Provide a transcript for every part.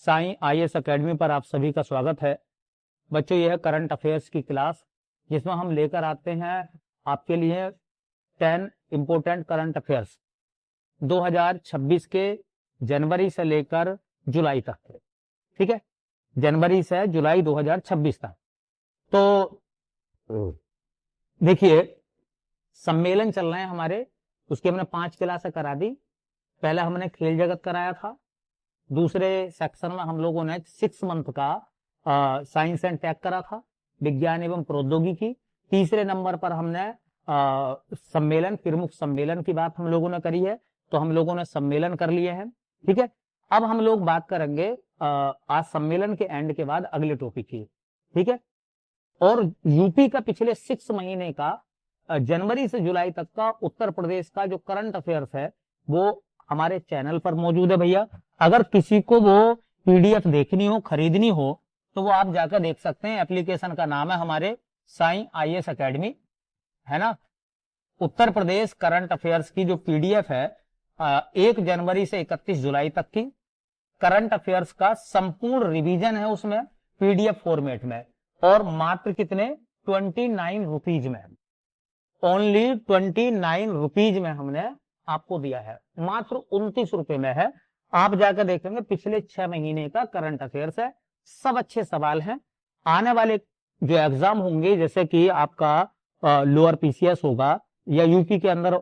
Sai IAS academy पर आप सभी का स्वागत है। बच्चों, यह है करंट अफेयर्स की क्लास जिसमें हम लेकर आते हैं आपके लिए 10 इंपोर्टेंट करंट अफेयर्स 2026 के जनवरी से लेकर जुलाई तक के। ठीक है, जनवरी से जुलाई 2026 तक। तो देखिए, सम्मेलन चल रहे हैं हमारे, उसके हमने 5 क्लासें करा दी। पहला हमने खेल जगत कराया था, दूसरे सेक्शन में हम लोगों ने 6 मंथ का साइंस एंड टेक करा था, विज्ञान एवं प्रौद्योगिकी। तीसरे नंबर पर हमने सम्मेलन, प्रमुख सम्मेलन की बात हम लोगों ने करी है, तो हम लोगों ने सम्मेलन कर लिए हैं। ठीक है, अब हम लोग बात करेंगे आज सम्मेलन के एंड के बाद अगले टॉपिक की। ठीक है, और यूपी का पिछले 6 महीने का जनवरी से जुलाई तक का उत्तर प्रदेश का जो करंट अफेयर्स है वो हमारे चैनल पर मौजूद है भैया। अगर किसी को वो पीडीएफ देखनी हो, खरीदनी हो, तो वो आप जाकर देख सकते हैं। एप्लीकेशन का नाम है हमारे साईं आईएएस एकेडमी, है ना। उत्तर प्रदेश करंट अफेयर्स की जो पीडीएफ है 1 जनवरी से 31 जुलाई तक की करंट अफेयर्स का संपूर्ण रिवीजन है उसमें पीडीएफ फॉर्मेट में, और मात्र कितने 29 रुपीज में, ओनली 29 रुपीज में हमने आपको दिया है, मात्र 29 रुपए में है। आप जाकर देखेंगे पिछले 6 महीने का करंट अफेयर्स है, सब अच्छे सवाल हैं। आने वाले जो एग्जाम होंगे, जैसे कि आपका लोअर पीसीएस होगा, या यूपी के अंदर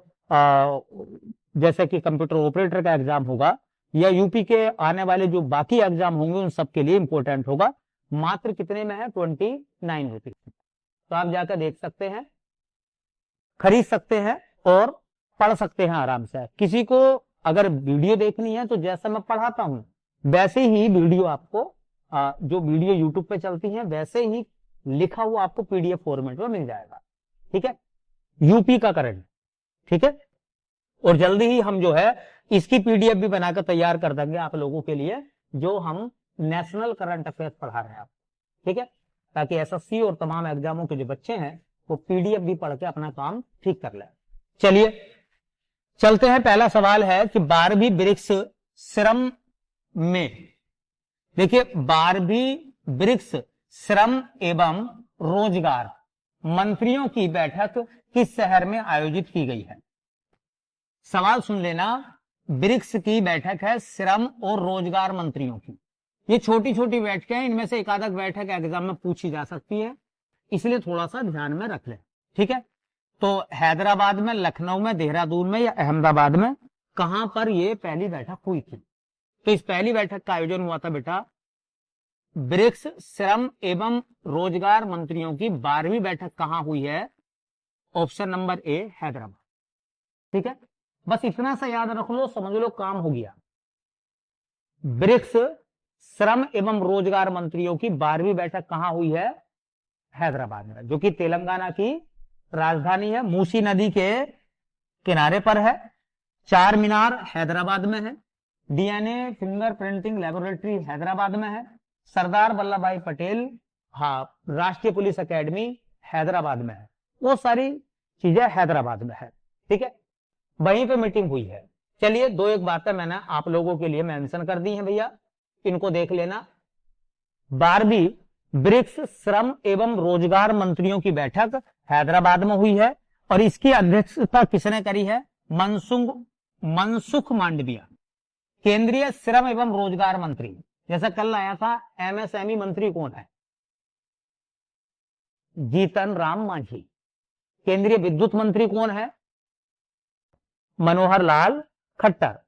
जैसे कि कंप्यूटर ऑपरेटर का एग्जाम होगा, या यूपी के आने वाले जो बाकी एग्जाम होंगे उन सब के लिए इंपॉर्टेंट होगा। मात्र कितने में है 29 रुपीज। तो आप जाकर देख सकते हैं, खरीद सकते हैं और पढ़ सकते हैं आराम से। किसी को अगर वीडियो देखनी है तो जैसा मैं पढ़ाता हूं वैसे ही वीडियो आपको जो वीडियो यूट्यूब पे चलती है वैसे ही लिखा हुआ आपको पीडीएफ फॉर्मेट में मिल जाएगा। ठीक है, यूपी का करंट। ठीक है, और जल्दी ही हम जो है इसकी पीडीएफ भी बनाकर तैयार कर देंगे आप लोगों के लिए, जो हम नेशनल करंट अफेयर्स पढ़ा रहे हैं आप। ठीक है, ताकि एसएससी और तमाम एग्जामों के जो बच्चे हैं वो पीडीएफ भी पढ़ के अपना काम ठीक कर ले। चलिए चलते हैं। पहला सवाल है कि 12वीं ब्रिक्स श्रम में, देखिए 12वीं ब्रिक्स श्रम एवं रोजगार मंत्रियों की बैठक किस शहर में आयोजित की गई है। सवाल सुन लेना, ब्रिक्स की बैठक है श्रम और रोजगार मंत्रियों की। ये छोटी छोटी बैठकें हैं, इनमें से एक आध बैठक एग्जाम में पूछी जा सकती है, इसलिए थोड़ा सा ध्यान में रख लें। ठीक है, तो हैदराबाद में, लखनऊ में, देहरादून में या अहमदाबाद में, कहां पर ये पहली बैठक हुई थी। तो इस पहली बैठक का आयोजन हुआ था बेटा ब्रिक्स श्रम एवं रोजगार मंत्रियों की 12वीं बैठक कहां हुई है। Option number A Hyderabad. ठीक है, बस इतना सा याद रख लो, समझ लो काम हो गया। ब्रिक्स श्रम एवं रोजगार मंत्रियों की 12वीं बैठक कहां हुई है, हैदराबाद में, जो कि तेलंगाना की राजधानी है, मूसी नदी के किनारे पर है। 4 मीनार हैदराबाद में है, DNA finger printing laboratory Hyderabad में है, सरदार वल्लभ भाई पटेल राष्ट्रीय पुलिस एकेडमी हैदराबाद में है, वो सारी चीजें हैदराबाद में है। ठीक है, वहीं पे मीटिंग हुई है। चलिए 2-1 बातें मैंने आप लोगों के लिए मेंशन कर दी हैं भैया, इनको देख लेना। 12वीं ब्रिक्स श्रम एवं रोजगार मंत्रियों की बैठक हैदराबाद में हुई है, और इसकी अध्यक्षता किसने करी है, मनसुख मांडविया, केंद्रीय श्रम एवं रोजगार मंत्री। जैसा कल आया था, एमएसएमई मंत्री कौन है, जीतन राम मांझी। केंद्रीय विद्युत मंत्री कौन है, मनोहर लाल खट्टर।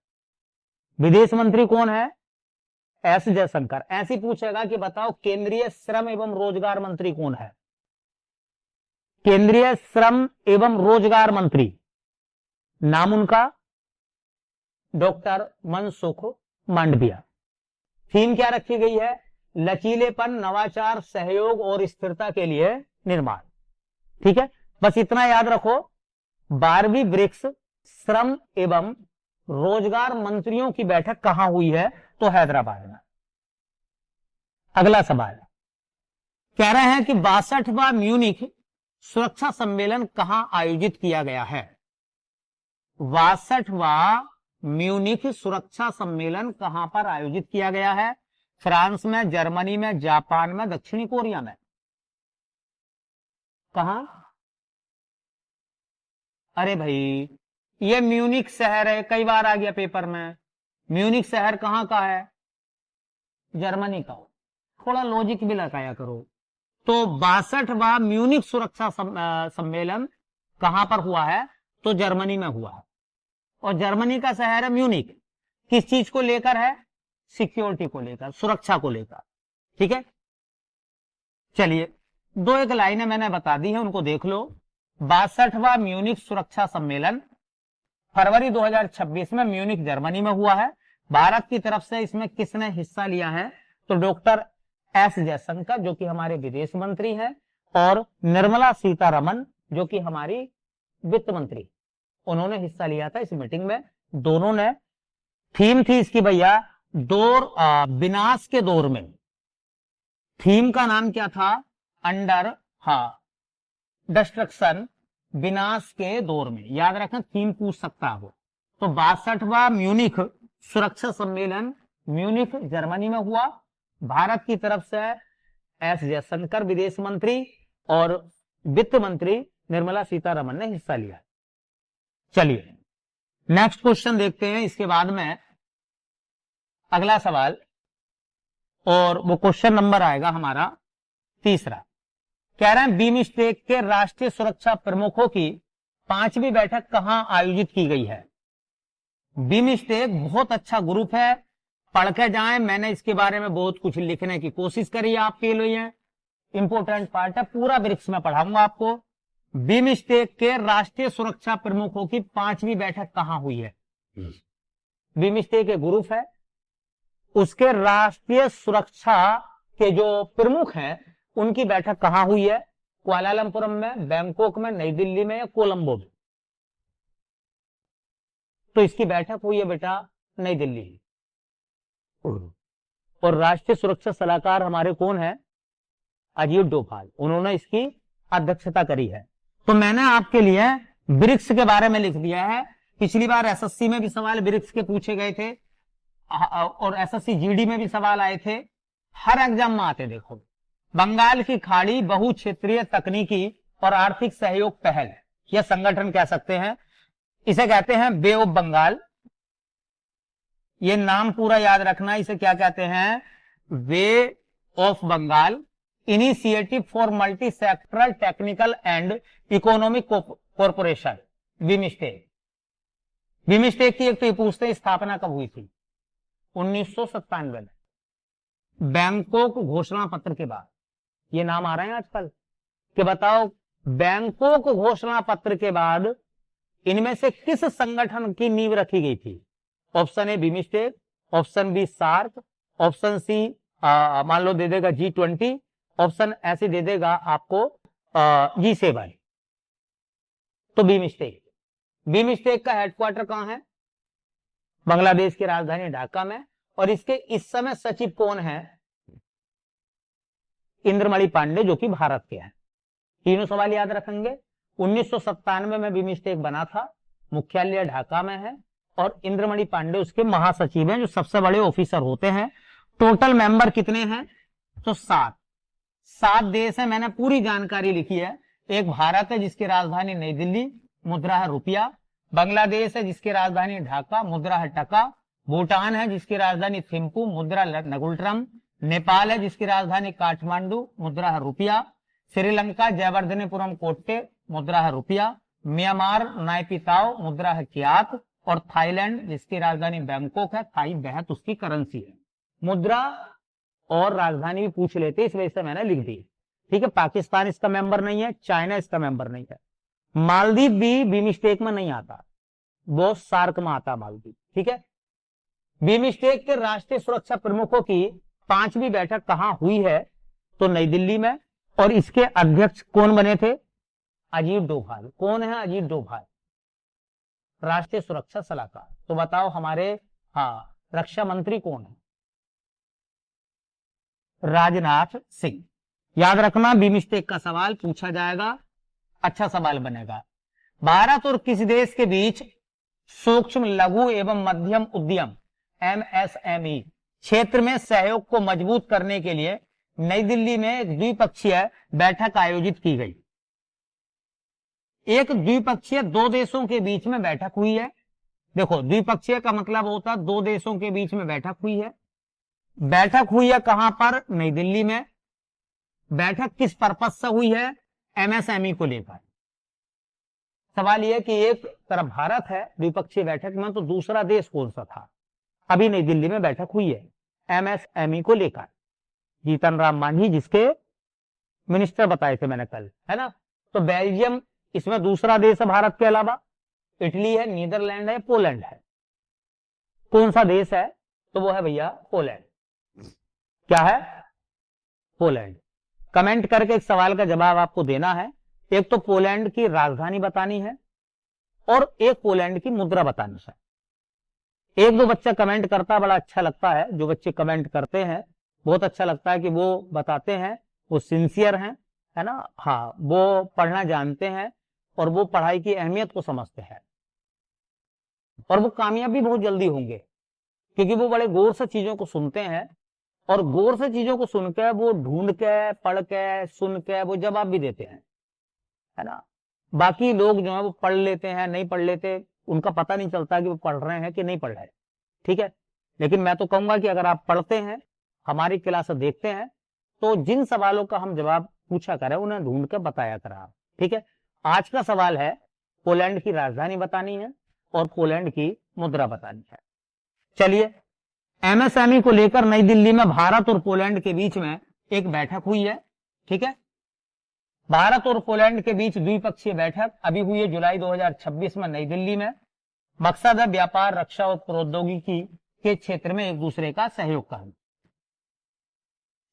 विदेश मंत्री कौन है, एस जयशंकर। ऐसी पूछेगा कि बताओ केंद्रीय श्रम एवं रोजगार मंत्री कौन है, केंद्रीय श्रम एवं रोजगार मंत्री, नाम उनका डॉक्टर मनसुख मांडविया। थीम क्या रखी गई है, लचीलेपन, नवाचार, सहयोग और स्थिरता के लिए निर्माण। ठीक है, बस इतना याद रखो। 12वीं ब्रिक्स श्रम एवं रोजगार मंत्रियों की बैठक कहां हुई है, तो हैदराबाद में। अगला सवाल कह रहे हैं कि 62वां म्यूनिख सुरक्षा सम्मेलन कहां आयोजित किया गया है। 62वां म्यूनिख सुरक्षा सम्मेलन कहां पर आयोजित किया गया है, फ्रांस में, जर्मनी में, जापान में, दक्षिणी कोरिया में? कहा? अरे भाई, ये म्यूनिक शहर है, कई बार आ गया पेपर में। म्यूनिक शहर कहाँ का है? जर्मनी का। थोड़ा लॉजिक भी लगाया करो। तो 62वां म्यूनिक सुरक्षा सम्मेलन कहां पर हुआ है? तो जर्मनी में हुआ है। और जर्मनी का शहर है म्यूनिक। किस चीज को लेकर है? सिक्योरिटी को लेकर, सुरक्षा को लेकर। ठीक है, चलिए, दो एक लाइनें मैंने बता दी है, उनको देख लो। 62वां म्यूनिक सुरक्षा सम्मेलन फरवरी 2026 में म्यूनिक जर्मनी में हुआ है। भारत की तरफ से इसमें किसने हिस्सा लिया है? तो डॉक्टर एस जयशंकर, जो कि हमारे विदेश मंत्री हैं, और निर्मला सीतारमन, जो कि हमारी वित्त मंत्री, उन्होंने हिस्सा लिया था इस मीटिंग में। दोनों ने, थीम थी इसकी भैया, विनाश के दौर में। थीम का नाम क्या था? अंडर डिस्ट्रक्शन, विनाश के दौर में। याद रखें, थीम पूछ सकता है वो। तो 62वां म्यूनिक सुरक्षा सम्मेलन म्यूनिक जर्मनी में हुआ। भारत की तरफ से एस जयशंकर विदेश मंत्री और वित्त मंत्री निर्मला सीतारमन ने हिस्सा लिया। चलिए नेक्स्ट क्वेश्चन देखते हैं, इसके बाद में अगला सवाल, और वो क्वेश्चन नंबर आएगा हमारा 3। कह रहे हैं बीमस्टेक के राष्ट्रीय सुरक्षा प्रमुखों की 5वीं बैठक कहां आयोजित की गई है? बीमस्टेक बहुत अच्छा ग्रुप है, पढ़ के जाएं। मैंने इसके बारे में बहुत कुछ लिखने की कोशिश करी है आपके लिए, इंपोर्टेंट पार्ट है, पूरा ब्रिक्स में पढ़ाऊंगा आपको। बीमस्टेक के राष्ट्रीय सुरक्षा प्रमुखों की 5वीं बैठक कहां हुई है? बीमस्टेक एक ग्रुप है, उसके राष्ट्रीय सुरक्षा के जो प्रमुख हैं उनकी बैठक कहां हुई है? कुआलालंपुरम में, बैंकॉक में, नई दिल्ली में या कोलंबो में? तो इसकी बैठक हुई है बेटा नई दिल्ली। और राष्ट्रीय सुरक्षा सलाहकार हमारे कौन है? अजीत डोभाल, उन्होंने इसकी अध्यक्षता करी है। तो मैंने आपके लिए ब्रिक्स के बारे में लिख दिया है। पिछली बार एसएससी में भी सवाल ब्रिक्स के पूछे गए थे, और एसएससी जीडी में भी सवाल आए थे, हर एग्जाम में आते। देखो, बंगाल की खाड़ी बहु क्षेत्रीय तकनीकी और आर्थिक सहयोग पहल, यह संगठन कह सकते हैं, इसे कहते हैं बे ऑफ बंगाल। ये नाम पूरा याद रखना, इसे क्या कहते हैं? Bay of Bengal initiative for multi sectoral technical and economic corporation, BIMSTEC. BIMSTEC की एक तो ये पूछते हैं स्थापना कब हुई थी? 1997 में, बैंकॉक घोषणा पत्र के बाद। ये नाम आ रहे हैं आजकल कि बताओ बैंकॉक घोषणा पत्र के बाद इनमें से किस संगठन की नींव रखी गई थी? Option A BIMSTEC, option B SAARC, option C मान लो दे देगा G20, ऑप्शन ऐसे दे देगा आपको G7। तो बीमस्टेक, बीमस्टेक का हेडक्वार्टर कहां है? बांग्लादेश की राजधानी ढाका में। और इसके इस समय सचिव कौन है? इंद्रमणि पांडे, जो कि भारत के हैं। तीनों सवाल याद रखेंगे। 1997 में बीमस्टेक बना था, मुख्यालय ढाका में है, और इंद्रमणि पांडे उसके महासचिव हैं, जो सबसे बड़े ऑफिसर होते हैं। टोटल मेंबर कितने हैं? तो 7 देश है, मैंने पूरी जानकारी लिखी है। एक भारत है जिसकी राजधानी नई दिल्ली, मुद्रा है रुपया। बांग्लादेश है जिसकी राजधानी ढाका, मुद्रा है टका। भूटान है जिसकी राजधानी थिम्पू, मुद्रा नगुल्ट्रम। नेपाल है जिसकी राजधानी काठमांडू, मुद्रा है रुपया। श्रीलंका जयवर्धनेपुरम कोट्टे, मुद्रा है रुपया। म्यांमार नायपिताओ, मुद्रा है कियात। और थाईलैंड जिसकी राजधानी बैंकॉक है, थाई बेहत उसकी करेंसी है। मुद्रा और राजधानी भी पूछ लेते, इस वजह से मैंने लिख दी। ठीक है, पाकिस्तान इसका मेंबर नहीं है, चाइना इसका मेंबर नहीं है। मालदीव भी बीमस्टेक में नहीं आता, वो सार्क में आता मालदीव। ठीक है, बीमस्टेक के राष्ट्रीय सुरक्षा प्रमुखों की 5वीं बैठक कहां हुई है? तो नई दिल्ली में। और इसके अध्यक्ष कौन बने थे? अजीत डोभाल। कौन है अजीत डोभाल? राष्ट्रीय सुरक्षा सलाहकार। तो बताओ हमारे रक्षा मंत्री कौन है? राजनाथ सिंह। याद रखना, बीमस्टेक का सवाल पूछा जाएगा, अच्छा सवाल बनेगा। भारत और किस देश के बीच सूक्ष्म लघु एवं मध्यम उद्यम MSME क्षेत्र में सहयोग को मजबूत करने के लिए नई दिल्ली में एक द्विपक्षीय बैठक आयोजित की गई। एक द्विपक्षीय दो देशों के बीच में बैठक हुई है। देखो, द्विपक्षीय का मतलब होता है दो देशों के बीच में बैठक हुई है। बैठक हुई है कहां पर? नई दिल्ली में। बैठक किस पर्पज से हुई है? एमएसएमई को लेकर। सवाल यह कि एक तरफ भारत है द्विपक्षीय बैठक में, तो दूसरा देश कौन सा था? अभी नई दिल्ली में बैठक हुई है एमएसएमई को लेकर। जीतन राम मांझी जिसके मिनिस्टर बताए थे मैंने कल, है ना। तो बेल्जियम इसमें दूसरा देश है भारत के अलावा। इटली है, नीदरलैंड है, पोलैंड है। कौन सा देश है? तो वो है भैया पोलैंड। क्या है? पोलैंड। कमेंट करके एक सवाल का जवाब आपको देना है। एक तो पोलैंड की राजधानी बतानी है और एक पोलैंड की मुद्रा बतानी है। एक दो बच्चा कमेंट करता, बड़ा अच्छा लगता है। जो बच्चे कमेंट करते हैं बहुत अच्छा लगता है कि वो बताते हैं, वो सिंसियर हैं, है ना। हाँ, वो पढ़ना जानते हैं और वो पढ़ाई की अहमियत को समझते हैं और वो कामयाब भी बहुत जल्दी होंगे, क्योंकि वो बड़े गौर से चीजों को सुनते हैं और गौर से चीजों को सुनकर वो ढूंढ के, पढ़ के, सुन के वो जवाब भी देते हैं, है ना। बाकी लोग जो है वो पढ़ लेते हैं, नहीं पढ़ लेते, उनका पता नहीं चलता कि वो पढ़ रहे हैं कि नहीं पढ़ रहे। ठीक है, लेकिन मैं तो कहूंगा कि अगर आप पढ़ते हैं, हमारी क्लास देखते हैं, तो जिन सवालों का हम जवाब पूछा करें उन्हें ढूंढ कर बताया करें आप। ठीक है, आज का सवाल है पोलैंड की राजधानी बतानी है और पोलैंड की मुद्रा बतानी है। चलिए, एमएसएमई को लेकर नई दिल्ली में भारत और पोलैंड के बीच में एक बैठक हुई है। ठीक है, भारत और पोलैंड के बीच द्विपक्षीय बैठक अभी हुई है जुलाई 2026 में नई दिल्ली में। मकसद है व्यापार, रक्षा और प्रौद्योगिकी के क्षेत्र में एक दूसरे का सहयोग करना।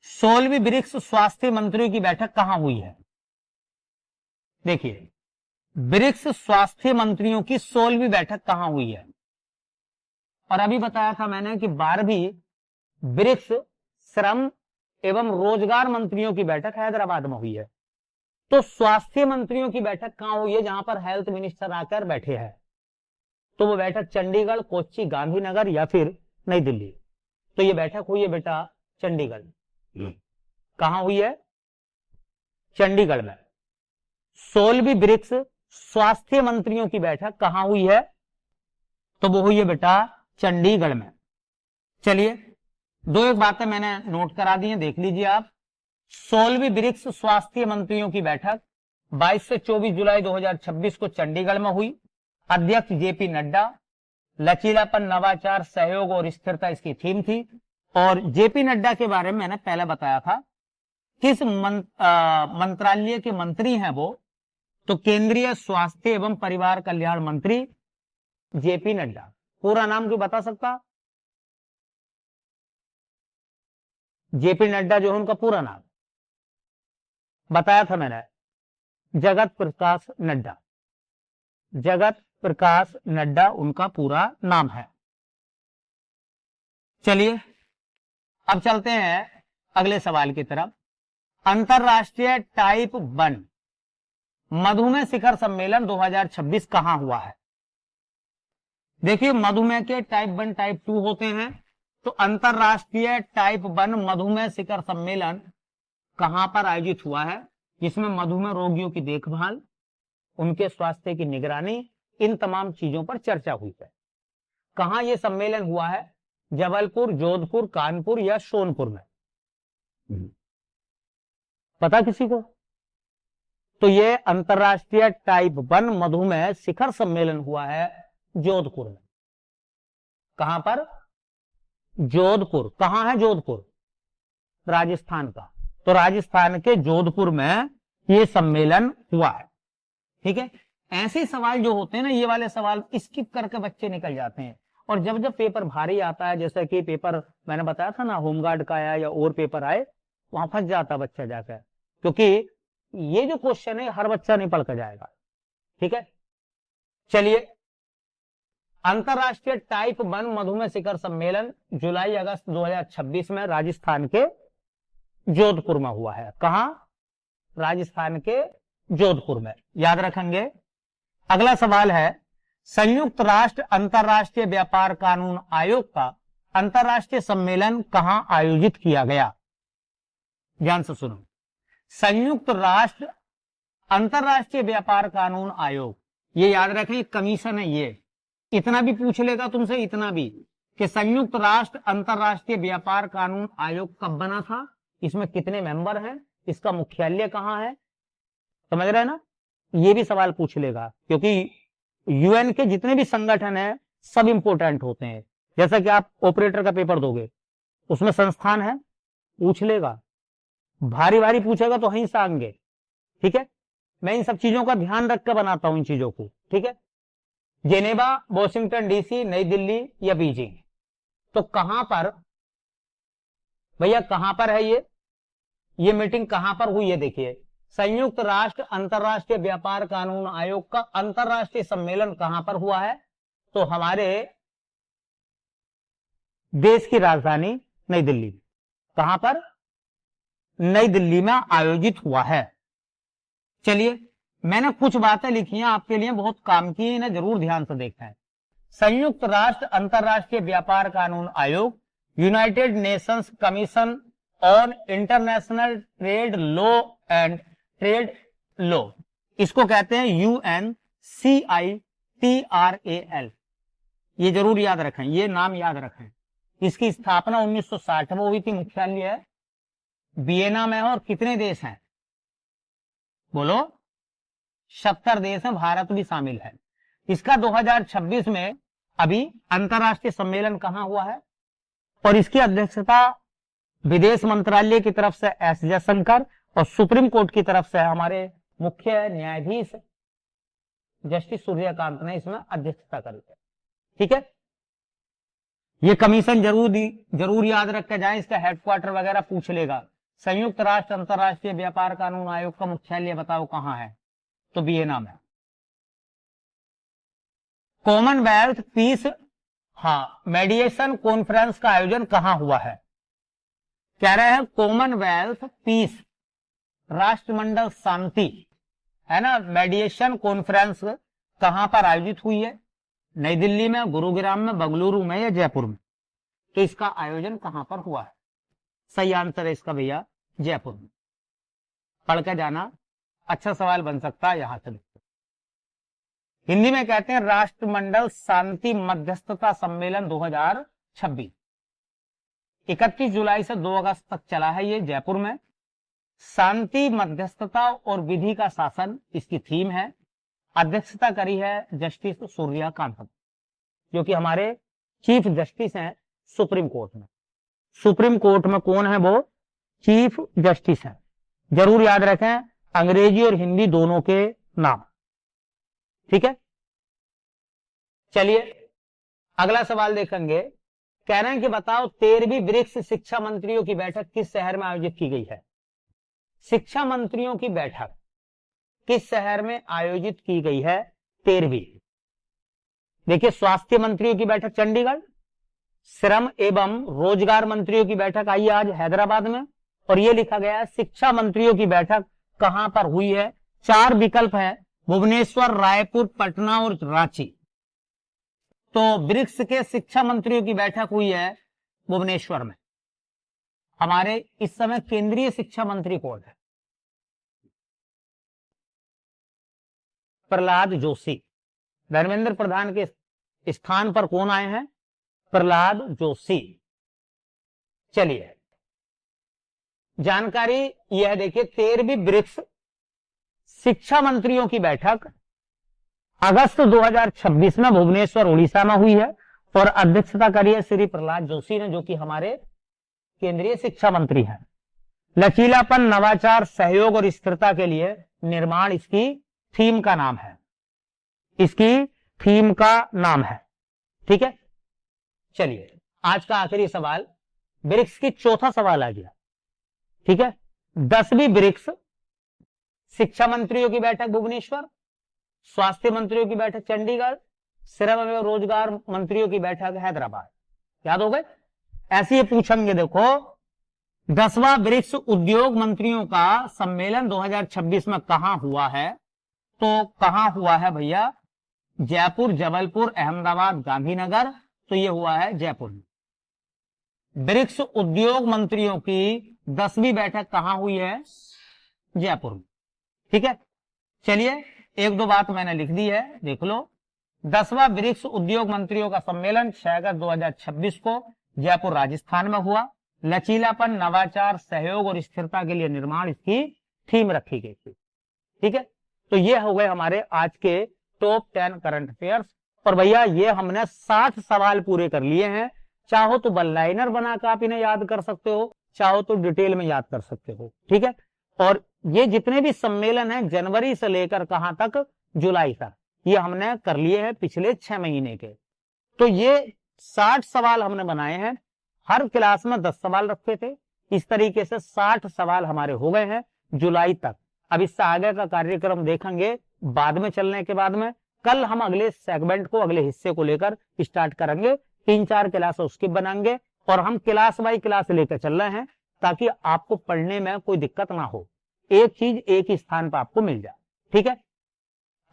16वीं ब्रिक्स स्वास्थ्य मंत्रियों की बैठक कहां हुई है? देखिए, ब्रिक्स स्वास्थ्य मंत्रियों की 16वीं बैठक कहां हुई है? और अभी बताया था मैंने कि 12वीं ब्रिक्स श्रम एवं रोजगार मंत्रियों की बैठक हैदराबाद में हुई है। तो स्वास्थ्य मंत्रियों की बैठक कहां हुई है? जहां पर हेल्थ मिनिस्टर आकर बैठे हैं। तो वो बैठक चंडीगढ़, कोच्चि, गांधीनगर या फिर नई दिल्ली। तो ये बैठक हुई है बेटा चंडीगढ़। कहां हुई है? चंडीगढ़ में। 16वीं ब्रिक्स स्वास्थ्य मंत्रियों की बैठक कहां हुई है? तो वो हुई है बेटा चंडीगढ़ में। चलिए, दो एक बातें मैंने नोट करा दी हैं, देख लीजिए आप। 16वीं ब्रिक्स स्वास्थ्य मंत्रियों की बैठक 22 से 24 जुलाई 2026 को चंडीगढ़ में हुई। अध्यक्ष जेपी नड्डा। लचीलापन, नवाचार, सहयोग और स्थिरता इसकी थीम थी। और जेपी नड्डा के बारे में मैंने पहले बताया था। किस मंत्रालय के मंत्री हैं वो? तो केंद्रीय स्वास्थ्य एवं परिवार कल्याण मंत्री जेपी नड्डा। पूरा नाम क्यों बता सकता? जेपी नड्डा जो है उनका पूरा नाम बताया था मैंने, जगत प्रकाश नड्डा। जगत प्रकाश नड्डा उनका पूरा नाम है। चलिए, अब चलते हैं अगले सवाल की तरफ। अंतरराष्ट्रीय टाइप 1 मधुमेह शिखर सम्मेलन 2026 कहां हुआ है? देखिए, मधुमेह के टाइप 1, टाइप 2 होते हैं। तो अंतरराष्ट्रीय टाइप 1 मधुमेह शिखर सम्मेलन कहां पर आयोजित हुआ है? जिसमें मधुमेह रोगियों की देखभाल, उनके स्वास्थ्य की निगरानी, इन तमाम चीजों पर चर्चा हुई है। कहां यह सम्मेलन हुआ है? जबलपुर, जोधपुर, कानपुर या सोनपुर में? पता किसी को? तो यह अंतरराष्ट्रीय टाइप 1 मधुमेह शिखर सम्मेलन हुआ है जोधपुर में। कहां पर? जोधपुर। कहां है जोधपुर? राजस्थान का। तो राजस्थान के जोधपुर में यह सम्मेलन हुआ है। ठीक है, ऐसे सवाल जो होते हैं ना, ये वाले सवाल स्किप करके बच्चे निकल जाते हैं। और जब जब पेपर भारी आता है, जैसे कि पेपर मैंने बताया था ना, होमगार्ड का आया या और पेपर आए, वहां फंस जाता बच्चा जाकर, क्योंकि ये जो क्वेश्चन है हर बच्चा नहीं पढ़ कर जाएगा। ठीक है, चलिए, अंतरराष्ट्रीय टाइप 1 मधुमेह शिखर सम्मेलन जुलाई अगस्त 2026 में राजस्थान के जोधपुर में हुआ है। कहां? राजस्थान के जोधपुर में। याद रखेंगे। अगला सवाल है, संयुक्त राष्ट्र अंतरराष्ट्रीय व्यापार कानून आयोग का अंतरराष्ट्रीय सम्मेलन कहां आयोजित किया गया? ध्यान से सुनो। संयुक्त राष्ट्र अंतरराष्ट्रीय व्यापार कानून आयोग, ये याद रखें, एक कमीशन है। ये इतना भी पूछ लेगा तुमसे, इतना भी, कि संयुक्त राष्ट्र अंतरराष्ट्रीय व्यापार कानून आयोग कब बना था, इसमें कितने मेंबर हैं, इसका मुख्यालय कहां है, समझ रहे हैं ना? ये भी सवाल पूछ लेगा, क्योंकि यूएन के जितने भी संगठन हैं सब इंपोर्टेंट होते हैं। जैसा कि आप ऑपरेटर का पेपर दोगे, उसमें संस्थान है, पूछ लेगा। भारी भारी पूछेगा तो वहीं से आएंगे, ठीक है? मैं इन सब चीजों का ध्यान रख कर बनाता हूं इन चीजों को, ठीक है? जेनेवा, वॉशिंगटन डीसी, नई दिल्ली या बीजिंग, तो कहां पर भैया, कहां पर है ये मीटिंग कहां पर हुई है? देखिए, संयुक्त राष्ट्र अंतरराष्ट्रीय व्यापार कानून आयोग का अंतरराष्ट्रीय सम्मेलन कहां पर हुआ है? तो हमारे देश की राजधानी नई दिल्ली। कहां पर? नई दिल्ली में आयोजित हुआ है। चलिए, मैंने कुछ बातें लिखी हैं आपके लिए, बहुत काम की है, इन्हें जरूर ध्यान से देखना है। संयुक्त राष्ट्र अंतरराष्ट्रीय व्यापार कानून आयोग, United Nations commission on international trade law and trade law, इसको कहते हैं UNCITRAL। ये जरूर याद रखें, ये नाम याद रखें। इसकी स्थापना 1960 में हुई थी, मुख्यालय है वियना में है। और कितने देश हैं? बोलो, 70 देश हैं, भारत भी शामिल है। इसका 2026 में अभी अंतरराष्ट्रीय सम्मेलन कहां हुआ है? और इसकी अध्यक्षता विदेश मंत्रालय की तरफ से एस जयशंकर और सुप्रीम कोर्ट की तरफ से हमारे मुख्य न्यायाधीश जस्टिस सूर्यकांत ने इसमें अध्यक्षता करी है, ठीक है? ये कमीशन जरूर याद रख के जाए, इसका हेडक्वार्टर वगैरह पूछ लेगा। संयुक्त राष्ट्र अंतरराष्ट्रीय व्यापार कानून आयोग का मुख्यालय बताओ कहां है? तो वियना में। कॉमनवेल्थ पीस मेडिएशन कॉन्फ्रेंस का आयोजन कहां हुआ है? कह रहे हैं कॉमनवेल्थ पीस, राष्ट्रमंडल शांति, है ना, मेडिएशन कॉन्फ्रेंस कहां पर आयोजित हुई है? नई दिल्ली में, गुरुग्राम में, बेंगलुरु में या जयपुर में? तो इसका आयोजन कहां पर हुआ है? सही आंसर है इसका भैया जयपुर में। पढ़ के जाना, अच्छा सवाल बन सकता है यहां से। हिंदी में कहते हैं राष्ट्रमंडल शांति मध्यस्थता सम्मेलन 2026। 31 जुलाई से 2 अगस्त तक चला है ये जयपुर में। शांति मध्यस्थता और विधि का शासन इसकी थीम है। अध्यक्षता करी है जस्टिस सूर्यकांत, जो कि हमारे चीफ जस्टिस हैं सुप्रीम कोर्ट में। सुप्रीम कोर्ट में कौन है? वो चीफ जस्टिस है। जरूर याद रखें अंग्रेजी और हिंदी दोनों के नाम, ठीक है? चलिए अगला सवाल देखेंगे। कह रहे हैं कि बताओ 13वीं ब्रिक्स शिक्षा मंत्रियों की बैठक किस शहर में आयोजित की गई है? शिक्षा मंत्रियों की बैठक किस शहर में आयोजित की गई है? 13वीं। देखिए, स्वास्थ्य मंत्रियों की बैठक चंडीगढ़, श्रम एवं रोजगार मंत्रियों की बैठक आई आज हैदराबाद में, और ये लिखा गया है शिक्षा मंत्रियों की बैठक कहां पर हुई है? 4 विकल्प है, भुवनेश्वर, रायपुर, पटना और रांची। तो ब्रिक्स के शिक्षा मंत्रियों की बैठक हुई है भुवनेश्वर में। हमारे इस समय केंद्रीय शिक्षा मंत्री कौन है? प्रहलाद जोशी। धर्मेंद्र प्रधान के स्थान पर कौन आए हैं? प्रहलाद जोशी। चलिए जानकारी यह देखिए, 13वीं ब्रिक्स शिक्षा मंत्रियों की बैठक अगस्त 2026 में भुवनेश्वर उड़ीसा में हुई है, और अध्यक्षता करी है श्री प्रहलाद जोशी ने, जो कि हमारे केंद्रीय शिक्षा मंत्री हैं। लचीलापन, नवाचार, सहयोग और स्थिरता के लिए निर्माण इसकी थीम का नाम है। इसकी थीम का नाम है, ठीक है? चलिए आज का आखिरी सवाल, ब्रिक्स की चौथा सवाल आ गया, ठीक है? 10वीं ब्रिक्स शिक्षा मंत्रियों की बैठक भुवनेश्वर, स्वास्थ्य मंत्रियों की बैठक चंडीगढ़, श्रम एवं रोजगार मंत्रियों की बैठक हैदराबाद। याद हो गए? ऐसे ही पूछेंगे। देखो, 10वां ब्रिक्स उद्योग मंत्रियों का सम्मेलन 2026 में कहां हुआ है? तो कहां हुआ है भैया? जयपुर, जबलपुर, अहमदाबाद, गांधीनगर। तो ये हुआ है जयपुर में। ब्रिक्स उद्योग मंत्रियों की 10वीं बैठक कहां हुई है? जयपुर में। ठीक है, चलिए एक दो बात मैंने लिख दी है, देख लो। 10वां ब्रिक्स उद्योग मंत्रियों का सम्मेलन 6 अगस्त 2026 को जयपुर राजस्थान में हुआ। लचीलापन, नवाचार, सहयोग और स्थिरता के लिए निर्माण इसकी थीम रखी गई थी। ठीक है, तो ये हो गए हमारे आज के टॉप 10 करंट अफेयर्स। और भैया ये हमने 60 सवाल पूरे कर लिए हैं। चाहो तो वन लाइनर बनाकर आप इन्हें याद कर सकते हो, चाहो तो डिटेल में याद कर सकते हो। ठीक है, और ये जितने भी सम्मेलन हैं जनवरी से लेकर कहां तक? जुलाई तक, ये हमने कर लिए हैं पिछले 6 महीने के। तो ये 60 सवाल हमने बनाए हैं, हर क्लास में 10 सवाल रखे थे। इस तरीके से 60 सवाल हमारे हो गए हैं जुलाई तक। अब इससे आगे का कार्यक्रम देखेंगे बाद में, चलने के बाद में। कल हम अगले सेगमेंट को, अगले हिस्से को लेकर स्टार्ट करेंगे। 3-4 क्लास उसके बनाएंगे और हम क्लास बाई क्लास लेकर चल रहे हैं ताकि आपको पढ़ने में कोई दिक्कत ना हो, एक चीज एक ही स्थान पर आपको मिल जाए। ठीक है,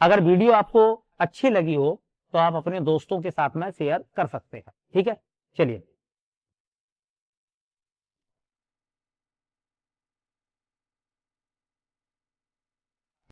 अगर वीडियो आपको अच्छी लगी हो तो आप अपने दोस्तों के साथ में शेयर कर सकते हैं। ठीक है, चलिए।